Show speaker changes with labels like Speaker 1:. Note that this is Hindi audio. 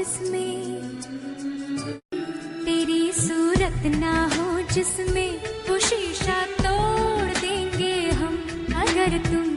Speaker 1: जिसमें तेरी सूरत ना हो, जिसमें वो शीशा तोड़ देंगे हम अगर तुम